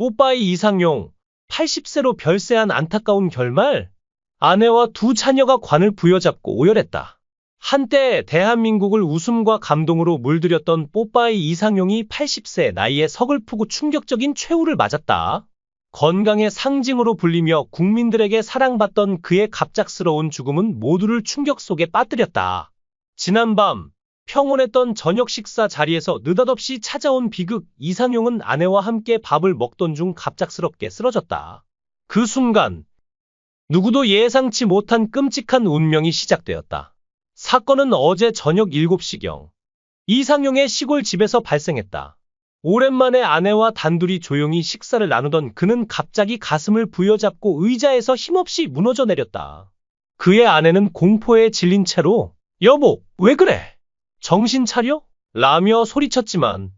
뽀빠이 이상용, 80세로 별세한 안타까운 결말. 아내와 두 자녀가 관을 부여잡고 오열했다. 한때 대한민국을 웃음과 감동으로 물들였던 뽀빠이 이상용이 80세 나이에 서글프고 충격적인 최후를 맞았다. 건강의 상징으로 불리며 국민들에게 사랑받던 그의 갑작스러운 죽음은 모두를 충격 속에 빠뜨렸다. 지난밤 평온했던 저녁 식사 자리에서 느닷없이 찾아온 비극. 이상용은 아내와 함께 밥을 먹던 중 갑작스럽게 쓰러졌다. 그 순간 누구도 예상치 못한 끔찍한 운명이 시작되었다. 사건은 어제 저녁 7시경 이상용의 시골 집에서 발생했다. 오랜만에 아내와 단둘이 조용히 식사를 나누던 그는 갑자기 가슴을 부여잡고 의자에서 힘없이 무너져 내렸다. 그의 아내는 공포에 질린 채로 "여보, 왜 그래? 정신 차려?" 라며 소리쳤지만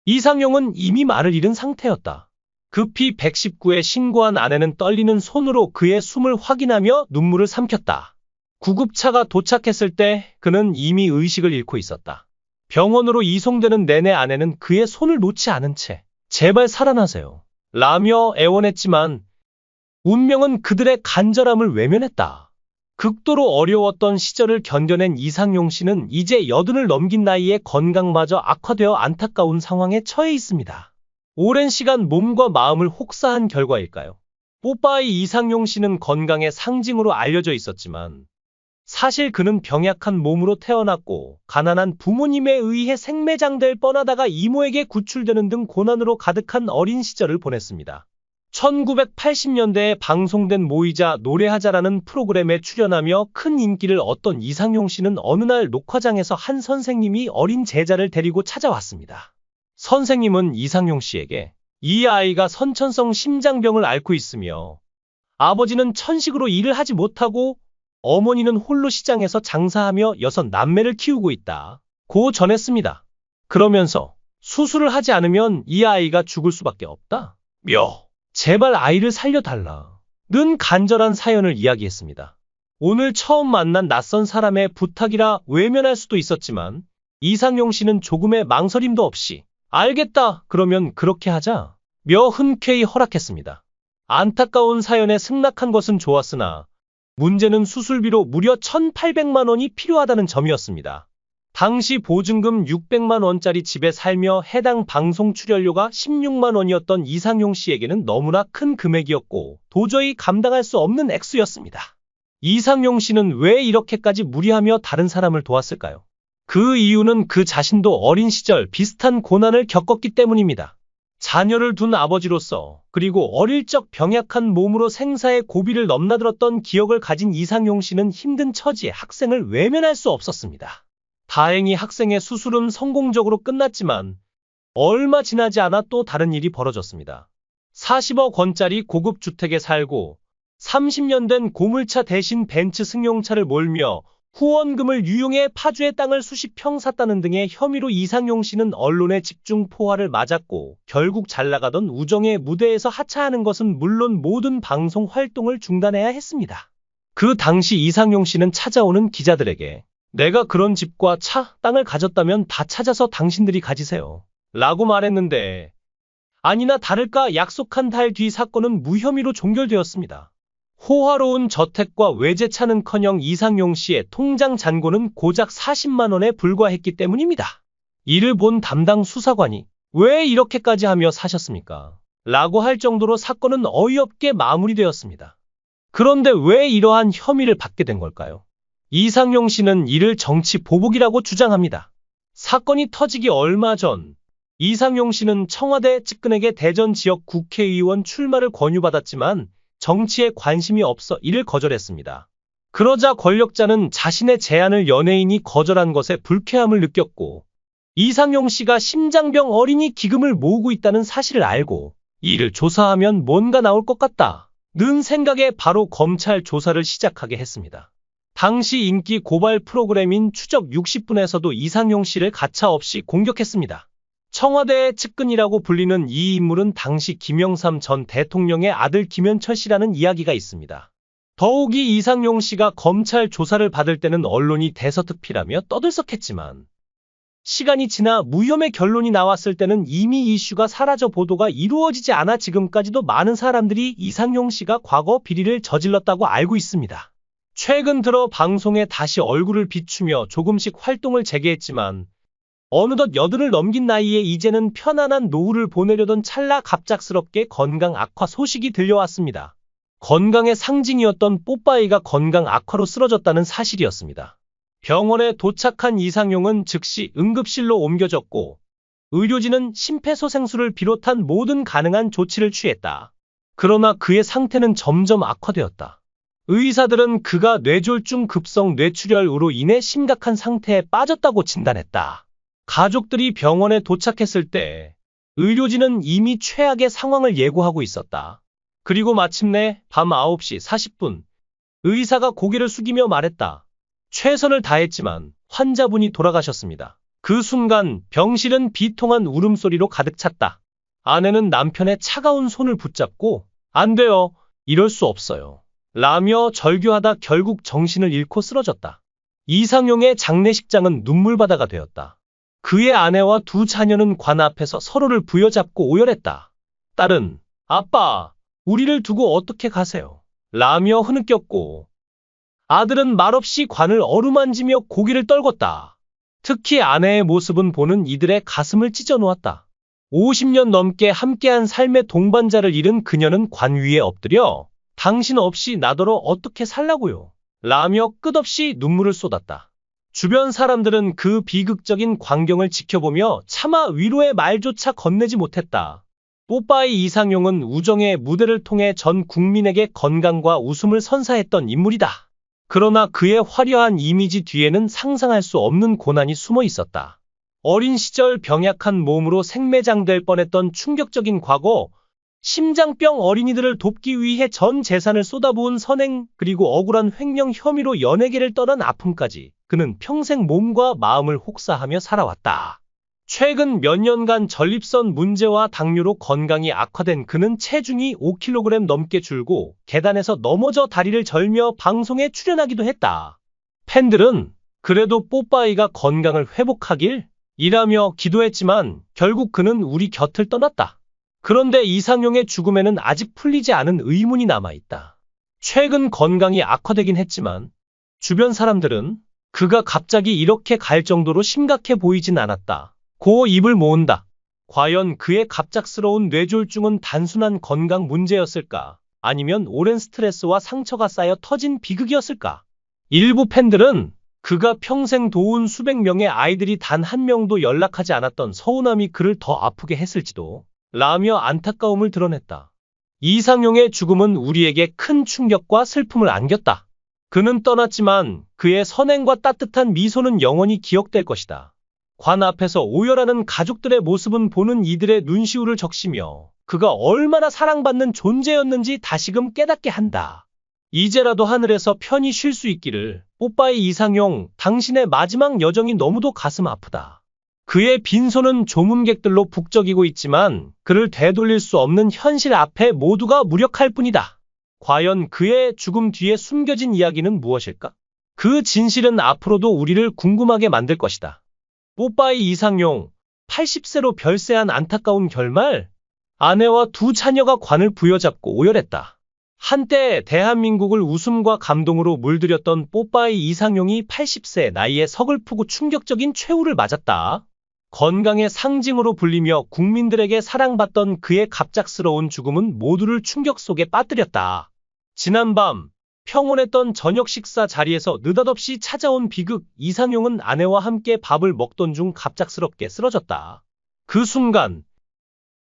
이상용은 이미 말을 잃은 상태였다. 급히 119에 신고한 아내는 떨리는 손으로 그의 숨을 확인하며 눈물을 삼켰다. 구급차가 도착했을 때 그는 이미 의식을 잃고 있었다. 병원으로 이송되는 내내 아내는 그의 손을 놓지 않은 채 "제발 살아나세요" 라며 애원했지만 운명은 그들의 간절함을 외면했다. 극도로 어려웠던 시절을 견뎌낸 이상용 씨는 이제 80을 넘긴 나이에 건강마저 악화되어 안타까운 상황에 처해 있습니다. 오랜 시간 몸과 마음을 혹사한 결과일까요? 뽀빠이 이상용 씨는 건강의 상징으로 알려져 있었지만 사실 그는 병약한 몸으로 태어났고 가난한 부모님에 의해 생매장될 뻔하다가 이모에게 구출되는 등 고난으로 가득한 어린 시절을 보냈습니다. 1980년대에 방송된 모이자 노래하자라는 프로그램에 출연하며 큰 인기를 얻던 이상용 씨는 어느 날 녹화장에서 한 선생님이 어린 제자를 데리고 찾아왔습니다. 선생님은 이상용 씨에게 이 아이가 선천성 심장병을 앓고 있으며 아버지는 천식으로 일을 하지 못하고 어머니는 홀로 시장에서 장사하며 6남매를 키우고 있다고 전했습니다. 그러면서 수술을 하지 않으면 이 아이가 죽을 수밖에 없다. 제발 아이를 살려달라. 는 간절한 사연을 이야기했습니다. 오늘 처음 만난 낯선 사람의 부탁이라 외면할 수도 있었지만 이상용 씨는 조금의 망설임도 없이 "알겠다. 그러면 그렇게 하자" 며 흔쾌히 허락했습니다. 안타까운 사연에 승낙한 것은 좋았으나 문제는 수술비로 무려 1,800만 원이 필요하다는 점이었습니다. 당시 보증금 600만 원짜리 집에 살며 해당 방송 출연료가 16만 원이었던 이상용 씨에게는 너무나 큰 금액이었고 도저히 감당할 수 없는 액수였습니다. 이상용 씨는 왜 이렇게까지 무리하며 다른 사람을 도왔을까요? 그 이유는 그 자신도 어린 시절 비슷한 고난을 겪었기 때문입니다. 자녀를 둔 아버지로서 그리고 어릴 적 병약한 몸으로 생사의 고비를 넘나들었던 기억을 가진 이상용 씨는 힘든 처지의 학생을 외면할 수 없었습니다. 다행히 학생의 수술은 성공적으로 끝났지만 얼마 지나지 않아 또 다른 일이 벌어졌습니다. 40억 원짜리 고급 주택에 살고 30년 된 고물차 대신 벤츠 승용차를 몰며 후원금을 유용해 파주의 땅을 수십 평 샀다는 등의 혐의로 이상용 씨는 언론의 집중 포화를 맞았고 결국 잘나가던 우정의 무대에서 하차하는 것은 물론 모든 방송 활동을 중단해야 했습니다. 그 당시 이상용 씨는 찾아오는 기자들에게 "내가 그런 집과 차, 땅을 가졌다면 다 찾아서 당신들이 가지세요" 라고 말했는데 아니나 다를까 약속한 달 뒤 사건은 무혐의로 종결되었습니다. 호화로운 저택과 외제차는커녕 이상용 씨의 통장 잔고는 고작 40만 원에 불과했기 때문입니다. 이를 본 담당 수사관이 "왜 이렇게까지 하며 사셨습니까?" 라고 할 정도로 사건은 어이없게 마무리되었습니다. 그런데 왜 이러한 혐의를 받게 된 걸까요? 이상용 씨는 이를 정치 보복이라고 주장합니다. 사건이 터지기 얼마 전 이상용 씨는 청와대 측근에게 대전 지역 국회의원 출마를 권유받았지만 정치에 관심이 없어 이를 거절했습니다. 그러자 권력자는 자신의 제안을 연예인이 거절한 것에 불쾌함을 느꼈고 이상용 씨가 심장병 어린이 기금을 모으고 있다는 사실을 알고 이를 조사하면 뭔가 나올 것 같다는 생각에 바로 검찰 조사를 시작하게 했습니다. 당시 인기 고발 프로그램인 추적 60분에서도 이상용 씨를 가차없이 공격했습니다. 청와대의 측근이라고 불리는 이 인물은 당시 김영삼 전 대통령의 아들 김현철 씨라는 이야기가 있습니다. 더욱이 이상용 씨가 검찰 조사를 받을 때는 언론이 대서특필하며 떠들썩했지만 시간이 지나 무혐의 결론이 나왔을 때는 이미 이슈가 사라져 보도가 이루어지지 않아 지금까지도 많은 사람들이 이상용 씨가 과거 비리를 저질렀다고 알고 있습니다. 최근 들어 방송에 다시 얼굴을 비추며 조금씩 활동을 재개했지만 어느덧 80을 넘긴 나이에 이제는 편안한 노후를 보내려던 찰나 갑작스럽게 건강 악화 소식이 들려왔습니다. 건강의 상징이었던 뽀빠이가 건강 악화로 쓰러졌다는 사실이었습니다. 병원에 도착한 이상용은 즉시 응급실로 옮겨졌고 의료진은 심폐소생술을 비롯한 모든 가능한 조치를 취했다. 그러나 그의 상태는 점점 악화되었다. 의사들은 그가 뇌졸중 급성 뇌출혈으로 인해 심각한 상태에 빠졌다고 진단했다. 가족들이 병원에 도착했을 때 의료진은 이미 최악의 상황을 예고하고 있었다. 그리고 마침내 밤 9시 40분 의사가 고개를 숙이며 말했다. 최선을 다했지만 환자분이 돌아가셨습니다. 그 순간 병실은 비통한 울음소리로 가득 찼다. 아내는 남편의 차가운 손을 붙잡고 안 돼요. 이럴 수 없어요. 라며 절규하다 결국 정신을 잃고 쓰러졌다. 이상용의 장례식장은 눈물바다가 되었다. 그의 아내와 두 자녀는 관 앞에서 서로를 부여잡고 오열했다. 딸은 아빠, 우리를 두고 어떻게 가세요? 라며 흐느꼈고 아들은 말없이 관을 어루만지며 고개를 떨궜다. 특히 아내의 모습은 보는 이들의 가슴을 찢어놓았다. 50년 넘게 함께한 삶의 동반자를 잃은 그녀는 관 위에 엎드려 당신 없이 나더러 어떻게 살라고요? 라며 끝없이 눈물을 쏟았다. 주변 사람들은 그 비극적인 광경을 지켜보며 차마 위로의 말조차 건네지 못했다. 뽀빠이 이상용은 우정의 무대를 통해 전 국민에게 건강과 웃음을 선사했던 인물이다. 그러나 그의 화려한 이미지 뒤에는 상상할 수 없는 고난이 숨어 있었다. 어린 시절 병약한 몸으로 생매장될 뻔했던 충격적인 과거, 심장병 어린이들을 돕기 위해 전 재산을 쏟아부은 선행, 그리고 억울한 횡령 혐의로 연예계를 떠난 아픔까지 그는 평생 몸과 마음을 혹사하며 살아왔다. 최근 몇 년간 전립선 문제와 당뇨로 건강이 악화된 그는 체중이 5kg 넘게 줄고 계단에서 넘어져 다리를 절며 방송에 출연하기도 했다. 팬들은 그래도 뽀빠이가 건강을 회복하길 이라며 기도했지만 결국 그는 우리 곁을 떠났다. 그런데 이상용의 죽음에는 아직 풀리지 않은 의문이 남아있다. 최근 건강이 악화되긴 했지만 주변 사람들은 그가 갑자기 이렇게 갈 정도로 심각해 보이진 않았다. 고 입을 모은다. 과연 그의 갑작스러운 뇌졸중은 단순한 건강 문제였을까? 아니면 오랜 스트레스와 상처가 쌓여 터진 비극이었을까? 일부 팬들은 그가 평생 도운 수백 명의 아이들이 단 한 명도 연락하지 않았던 서운함이 그를 더 아프게 했을지도 라며 안타까움을 드러냈다. 이상용의 죽음은 우리에게 큰 충격과 슬픔을 안겼다. 그는 떠났지만 그의 선행과 따뜻한 미소는 영원히 기억될 것이다. 관 앞에서 오열하는 가족들의 모습은 보는 이들의 눈시울을 적시며 그가 얼마나 사랑받는 존재였는지 다시금 깨닫게 한다. 이제라도 하늘에서 편히 쉴 수 있기를. 뽀빠이 이상용, 당신의 마지막 여정이 너무도 가슴 아프다. 그의 빈손은 조문객들로 북적이고 있지만 그를 되돌릴 수 없는 현실 앞에 모두가 무력할 뿐이다. 과연 그의 죽음 뒤에 숨겨진 이야기는 무엇일까? 그 진실은 앞으로도 우리를 궁금하게 만들 것이다. 뽀빠이 이상용, 80세로 별세한 안타까운 결말. 아내와 두 자녀가 관을 부여잡고 오열했다. 한때 대한민국을 웃음과 감동으로 물들였던 뽀빠이 이상용이 80세 나이에 서글프고 충격적인 최후를 맞았다. 건강의 상징으로 불리며 국민들에게 사랑받던 그의 갑작스러운 죽음은 모두를 충격 속에 빠뜨렸다. 지난밤 평온했던 저녁 식사 자리에서 느닷없이 찾아온 비극. 이상용은 아내와 함께 밥을 먹던 중 갑작스럽게 쓰러졌다. 그 순간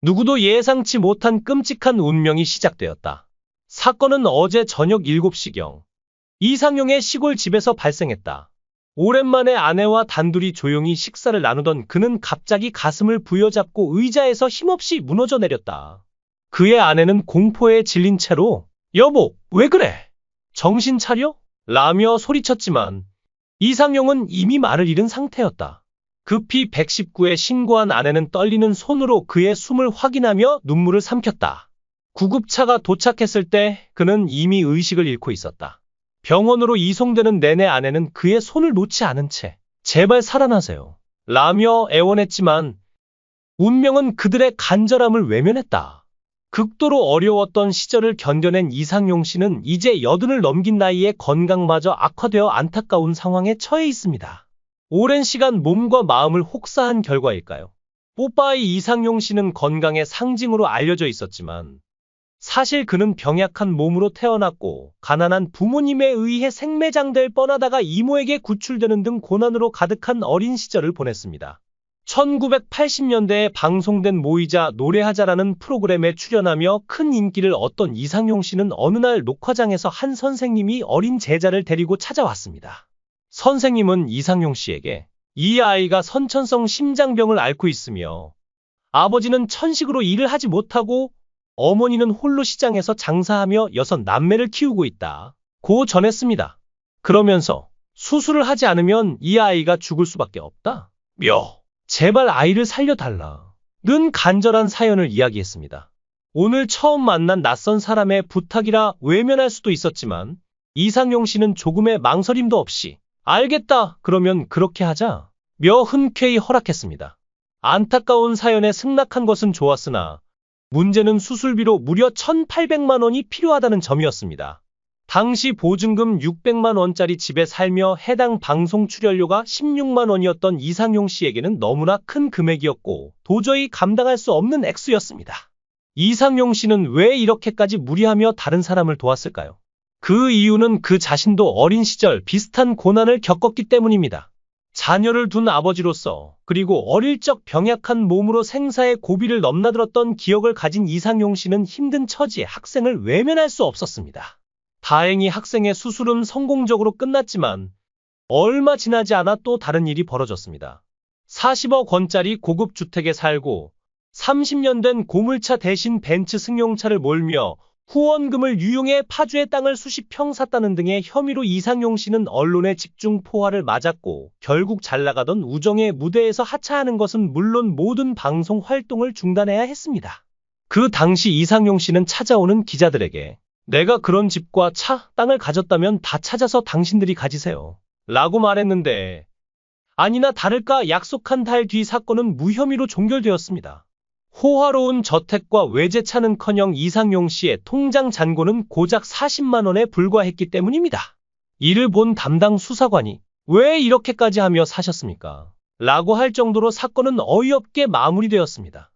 누구도 예상치 못한 끔찍한 운명이 시작되었다. 사건은 어제 저녁 7시경 이상용의 시골 집에서 발생했다. 오랜만에 아내와 단둘이 조용히 식사를 나누던 그는 갑자기 가슴을 부여잡고 의자에서 힘없이 무너져 내렸다. 그의 아내는 공포에 질린 채로 여보, 왜 그래? 정신 차려? 라며 소리쳤지만 이상용은 이미 말을 잃은 상태였다. 급히 119에 신고한 아내는 떨리는 손으로 그의 숨을 확인하며 눈물을 삼켰다. 구급차가 도착했을 때 그는 이미 의식을 잃고 있었다. 병원으로 이송되는 내내 아내는 그의 손을 놓지 않은 채 제발 살아나세요. 라며 애원했지만 운명은 그들의 간절함을 외면했다. 극도로 어려웠던 시절을 견뎌낸 이상용 씨는 이제 80을 넘긴 나이에 건강마저 악화되어 안타까운 상황에 처해 있습니다. 오랜 시간 몸과 마음을 혹사한 결과일까요? 뽀빠이 이상용 씨는 건강의 상징으로 알려져 있었지만 사실 그는 병약한 몸으로 태어났고 가난한 부모님에 의해 생매장될 뻔하다가 이모에게 구출되는 등 고난으로 가득한 어린 시절을 보냈습니다. 1980년대에 방송된 모이자 노래하자라는 프로그램에 출연하며 큰 인기를 얻던 이상용 씨는 어느 날 녹화장에서 한 선생님이 어린 제자를 데리고 찾아왔습니다. 선생님은 이상용 씨에게 이 아이가 선천성 심장병을 앓고 있으며 아버지는 천식으로 일을 하지 못하고 어머니는 홀로 시장에서 장사하며 6남매를 키우고 있다. 고 전했습니다. 그러면서 수술을 하지 않으면 이 아이가 죽을 수밖에 없다. 제발 아이를 살려달라. 는 간절한 사연을 이야기했습니다. 오늘 처음 만난 낯선 사람의 부탁이라 외면할 수도 있었지만 이상용 씨는 조금의 망설임도 없이 알겠다. 그러면 그렇게 하자. 흔쾌히 허락했습니다. 안타까운 사연에 승낙한 것은 좋았으나 문제는 수술비로 무려 1,800만 원이 필요하다는 점이었습니다. 당시 보증금 600만 원짜리 집에 살며 해당 방송 출연료가 16만 원이었던 이상용 씨에게는 너무나 큰 금액이었고 도저히 감당할 수 없는 액수였습니다. 이상용 씨는 왜 이렇게까지 무리하며 다른 사람을 도왔을까요? 그 이유는 그 자신도 어린 시절 비슷한 고난을 겪었기 때문입니다. 자녀를 둔 아버지로서 그리고 어릴 적 병약한 몸으로 생사의 고비를 넘나들었던 기억을 가진 이상용 씨는 힘든 처지의 학생을 외면할 수 없었습니다. 다행히 학생의 수술은 성공적으로 끝났지만 얼마 지나지 않아 또 다른 일이 벌어졌습니다. 40억 원짜리 고급 주택에 살고 30년 된 고물차 대신 벤츠 승용차를 몰며 후원금을 유용해 파주의 땅을 수십 평 샀다는 등의 혐의로 이상용 씨는 언론의 집중 포화를 맞았고 결국 잘나가던 우정의 무대에서 하차하는 것은 물론 모든 방송 활동을 중단해야 했습니다. 그 당시 이상용 씨는 찾아오는 기자들에게 내가 그런 집과 차, 땅을 가졌다면 다 찾아서 당신들이 가지세요. 라고 말했는데 아니나 다를까 약속한 달 뒤 사건은 무혐의로 종결되었습니다. 호화로운 저택과 외제차는커녕 이상용 씨의 통장 잔고는 고작 40만 원에 불과했기 때문입니다. 이를 본 담당 수사관이 왜 이렇게까지 하며 사셨습니까? 라고 할 정도로 사건은 어이없게 마무리되었습니다.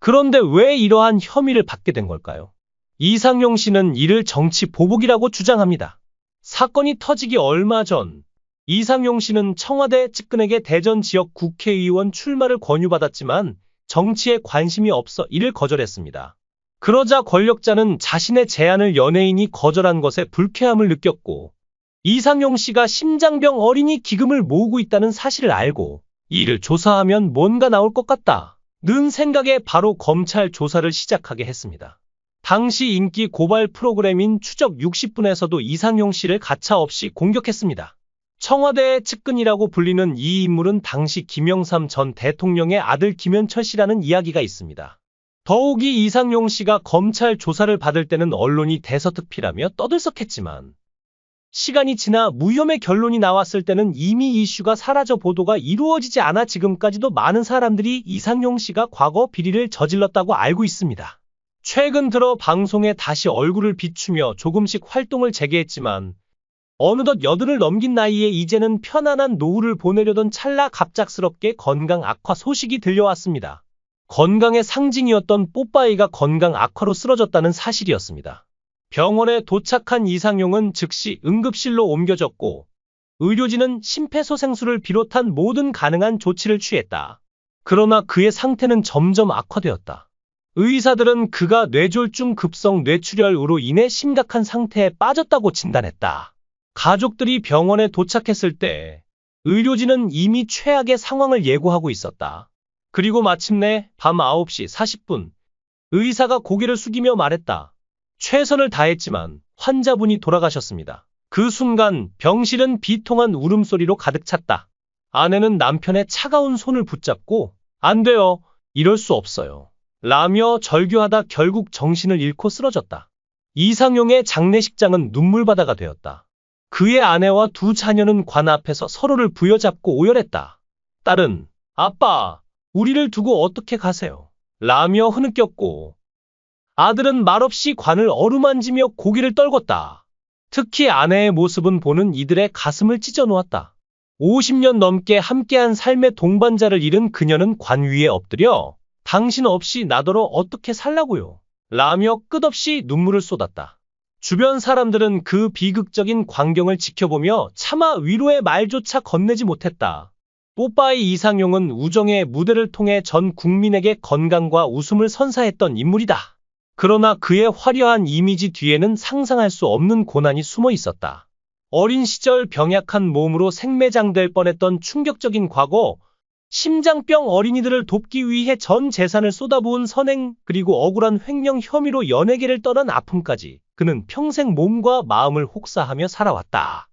그런데 왜 이러한 혐의를 받게 된 걸까요? 이상용 씨는 이를 정치 보복이라고 주장합니다. 사건이 터지기 얼마 전 이상용 씨는 청와대 측근에게 대전 지역 국회의원 출마를 권유받았지만 정치에 관심이 없어 이를 거절했습니다. 그러자 권력자는 자신의 제안을 연예인이 거절한 것에 불쾌함을 느꼈고 이상용 씨가 심장병 어린이 기금을 모으고 있다는 사실을 알고 이를 조사하면 뭔가 나올 것 같다는 생각에 바로 검찰 조사를 시작하게 했습니다. 당시 인기 고발 프로그램인 추적 60분에서도 이상용 씨를 가차없이 공격했습니다. 청와대의 측근이라고 불리는 이 인물은 당시 김영삼 전 대통령의 아들 김현철 씨라는 이야기가 있습니다. 더욱이 이상용 씨가 검찰 조사를 받을 때는 언론이 대서특필하며 떠들썩했지만 시간이 지나 무혐의 결론이 나왔을 때는 이미 이슈가 사라져 보도가 이루어지지 않아 지금까지도 많은 사람들이 이상용 씨가 과거 비리를 저질렀다고 알고 있습니다. 최근 들어 방송에 다시 얼굴을 비추며 조금씩 활동을 재개했지만 어느덧 80을 넘긴 나이에 이제는 편안한 노후를 보내려던 찰나 갑작스럽게 건강 악화 소식이 들려왔습니다. 건강의 상징이었던 뽀빠이가 건강 악화로 쓰러졌다는 사실이었습니다. 병원에 도착한 이상용은 즉시 응급실로 옮겨졌고 의료진은 심폐소생술을 비롯한 모든 가능한 조치를 취했다. 그러나 그의 상태는 점점 악화되었다. 의사들은 그가 뇌졸중 급성 뇌출혈으로 인해 심각한 상태에 빠졌다고 진단했다. 가족들이 병원에 도착했을 때 의료진은 이미 최악의 상황을 예고하고 있었다. 그리고 마침내 밤 9시 40분 의사가 고개를 숙이며 말했다. 최선을 다했지만 환자분이 돌아가셨습니다. 그 순간 병실은 비통한 울음소리로 가득 찼다. 아내는 남편의 차가운 손을 붙잡고 안 돼요. 이럴 수 없어요. 라며 절규하다 결국 정신을 잃고 쓰러졌다. 이상용의 장례식장은 눈물바다가 되었다. 그의 아내와 두 자녀는 관 앞에서 서로를 부여잡고 오열했다. 딸은 아빠, 우리를 두고 어떻게 가세요? 라며 흐느꼈고, 아들은 말없이 관을 어루만지며 고개를 떨궜다. 특히 아내의 모습은 보는 이들의 가슴을 찢어 놓았다. 50년 넘게 함께한 삶의 동반자를 잃은 그녀는 관 위에 엎드려 당신 없이 나더러 어떻게 살라고요? 라며 끝없이 눈물을 쏟았다. 주변 사람들은 그 비극적인 광경을 지켜보며 차마 위로의 말조차 건네지 못했다. 뽀빠이 이상용은 우정의 무대를 통해 전 국민에게 건강과 웃음을 선사했던 인물이다. 그러나 그의 화려한 이미지 뒤에는 상상할 수 없는 고난이 숨어 있었다. 어린 시절 병약한 몸으로 생매장될 뻔했던 충격적인 과거, 심장병 어린이들을 돕기 위해 전 재산을 쏟아부은 선행, 그리고 억울한 횡령 혐의로 연예계를 떠난 아픔까지 그는 평생 몸과 마음을 혹사하며 살아왔다.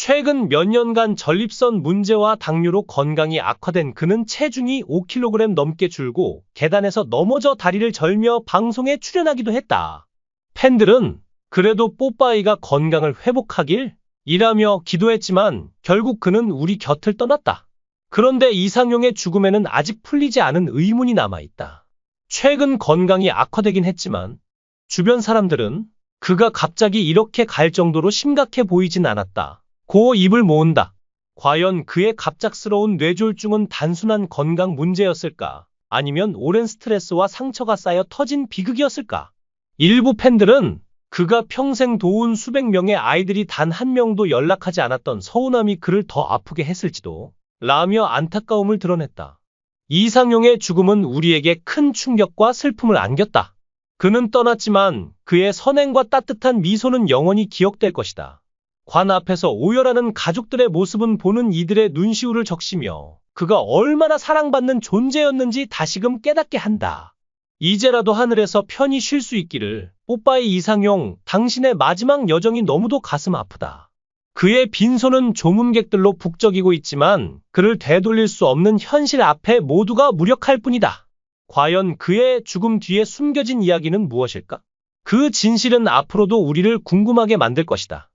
최근 몇 년간 전립선 문제와 당뇨로 건강이 악화된 그는 체중이 5kg 넘게 줄고 계단에서 넘어져 다리를 절며 방송에 출연하기도 했다. 팬들은 그래도 뽀빠이가 건강을 회복하길 이라며 기도했지만 결국 그는 우리 곁을 떠났다. 그런데 이상용의 죽음에는 아직 풀리지 않은 의문이 남아있다. 최근 건강이 악화되긴 했지만 주변 사람들은 그가 갑자기 이렇게 갈 정도로 심각해 보이진 않았다. 고 입을 모은다. 과연 그의 갑작스러운 뇌졸중은 단순한 건강 문제였을까? 아니면 오랜 스트레스와 상처가 쌓여 터진 비극이었을까? 일부 팬들은 그가 평생 도운 수백 명의 아이들이 단 한 명도 연락하지 않았던 서운함이 그를 더 아프게 했을지도 라며 안타까움을 드러냈다. 이상용의 죽음은 우리에게 큰 충격과 슬픔을 안겼다. 그는 떠났지만 그의 선행과 따뜻한 미소는 영원히 기억될 것이다. 관 앞에서 오열하는 가족들의 모습은 보는 이들의 눈시울을 적시며 그가 얼마나 사랑받는 존재였는지 다시금 깨닫게 한다. 이제라도 하늘에서 편히 쉴 수 있기를. 뽀빠이 이상용, 당신의 마지막 여정이 너무도 가슴 아프다. 그의 빈손은 조문객들로 북적이고 있지만 그를 되돌릴 수 없는 현실 앞에 모두가 무력할 뿐이다. 과연 그의 죽음 뒤에 숨겨진 이야기는 무엇일까? 그 진실은 앞으로도 우리를 궁금하게 만들 것이다.